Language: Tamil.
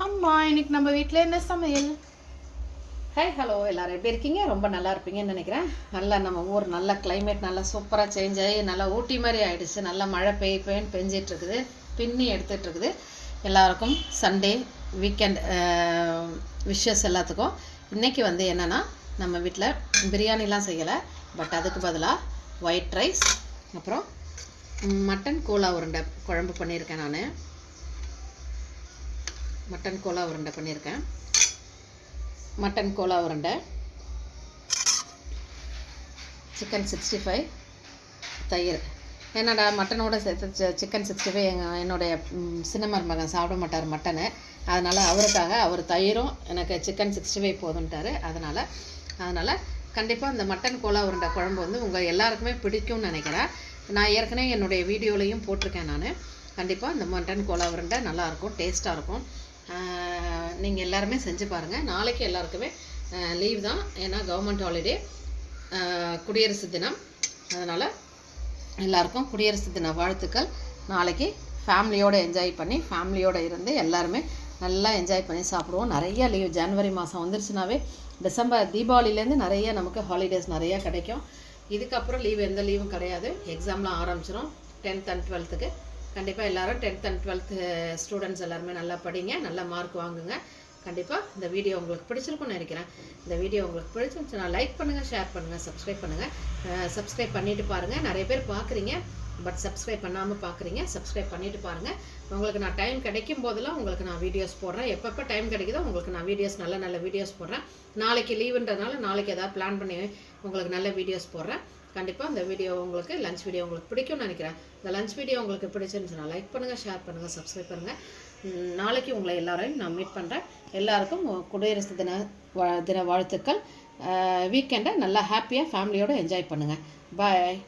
அம்மா இன்னைக்கு நம்ம வீட்டில் என்ன சமையல்? ஹாய் ஹலோ, எல்லோரும் எப்படி இருக்கீங்க? ரொம்ப நல்லா இருப்பீங்கன்னு நினைக்கிறேன். நல்லா நம்ம ஊர் நல்ல கிளைமேட் நல்லா சூப்பராக சேஞ்ச் ஆகி நல்லா ஊட்டி மாதிரி ஆகிடுச்சு. நல்லா மழை பெஞ்சிட்ருக்குது, பின்னி எடுத்துகிட்ருக்குது. எல்லாருக்கும் சண்டே வீக்கெண்ட் விஷஸ் எல்லாத்துக்கும். இன்றைக்கி வந்து என்னென்னா, நம்ம வீட்டில் பிரியாணிலாம் செய்யலை, பட் அதுக்கு பதிலாக ஒயிட் ரைஸ், அப்புறம் மட்டன் கோலா உருண்டை குழம்பு பண்ணியிருக்கேன். நான் மட்டன் கோலா உருண்டை பண்ணியிருக்கேன். மட்டன் கோலா உருண்டை, சிக்கன் 65, தயிர். என்னடா மட்டனோட சேர்த்து சிக்கன் 65 என்னுடைய சின்ன மருமகன் சாப்பிட மாட்டார் மட்டனை. அதனால் அவருக்காக அவர் தயிரும் எனக்கு சிக்கன் 65 போதுன்ட்டார். அதனால் கண்டிப்பாக இந்த மட்டன் கோலா உருண்டை குழம்பு வந்து உங்கள் எல்லாருக்குமே பிடிக்கும்னு நினைக்கிறேன். நான் ஏற்கனவே என்னுடைய வீடியோலையும் போட்டிருக்கேன். நான் கண்டிப்பாக இந்த மட்டன் கோலா உருண்டை நல்லாயிருக்கும், டேஸ்ட்டாக இருக்கும். நீங்கள் எல்லாருமே செஞ்சு பாருங்கள். நாளைக்கு எல்லாருக்குமே லீவ் தான், ஏன்னா கவர்மெண்ட் ஹாலிடே, குடியரசு தினம். அதனால் எல்லாருக்கும் குடியரசு தின வாழ்த்துக்கள். நாளைக்கு ஃபேமிலியோடு என்ஜாய் பண்ணி ஃபேமிலியோடு இருந்து எல்லாருமே நல்லா என்ஜாய் பண்ணி சாப்பிடுவோம். நிறைய லீவ் ஜனவரி மாதம் வந்துருச்சுனாவே டிசம்பர் தீபாவளிலேருந்து நிறைய நமக்கு ஹாலிடேஸ் நிறையா கிடைக்கும். இதுக்கப்புறம் லீவ் எந்த லீவும் கிடையாது. எக்ஸாம்லாம் ஆரம்பிச்சிடும் 10th and 12th. கண்டிப்பாக எல்லோரும் 10th and 12th ஸ்டூடெண்ட்ஸ் எல்லாருமே நல்லா படிங்க, நல்ல மார்க் வாங்குங்க. கண்டிப்பாக இந்த வீடியோ உங்களுக்கு பிடிச்சிருக்குன்னு நினைக்கிறேன். இந்த வீடியோ உங்களுக்கு பிடிச்சிருந்துச்சுன்னா லைக் பண்ணுங்கள், ஷேர் பண்ணுங்கள், சப்ஸ்கிரைப் பண்ணுங்கள். சப்ஸ்கிரைப் பண்ணிவிட்டு பாருங்கள். நிறைய பேர் பார்க்குறீங்க, பட் சப்ஸ்கிரைப் பண்ணாமல் பார்க்குறீங்க. சப்ஸ்கிரைப் பண்ணிவிட்டு பாருங்கள். உங்களுக்கு நான் டைம் கிடைக்கும் போதெல்லாம் உங்களுக்கு நான் வீடியோஸ் போடுறேன். எப்பப்போ டைம் கிடைக்குதோ உங்களுக்கு நான் வீடியோஸ் நல்ல வீடியோஸ் போடுறேன். நாளைக்கு லீவுன்றதுனால நாளைக்கு ஏதாவது பிளான் பண்ணி உங்களுக்கு நல்ல வீடியோஸ் போடுறேன். கண்டிப்பாக இந்த வீடியோ உங்களுக்கு லஞ்ச் வீடியோ உங்களுக்கு பிடிக்கும்னு நினைக்கிறேன். இந்த லஞ்ச் வீடியோ உங்களுக்கு பிடிச்சிருந்துச்சுன்னா லைக் பண்ணுங்கள், ஷேர் பண்ணுங்கள், சப்ஸ்கிரைப் பண்ணுங்கள். நாளைக்கு உங்களை எல்லாரையும் நான் மீட் பண்ணுறேன். எல்லாருக்கும் குடியரசு தின வாழ்த்துக்கள். வீக்கெண்டை நல்லா ஹாப்பியாக ஃபேமிலியோடு என்ஜாய் பண்ணுங்கள். பாய்.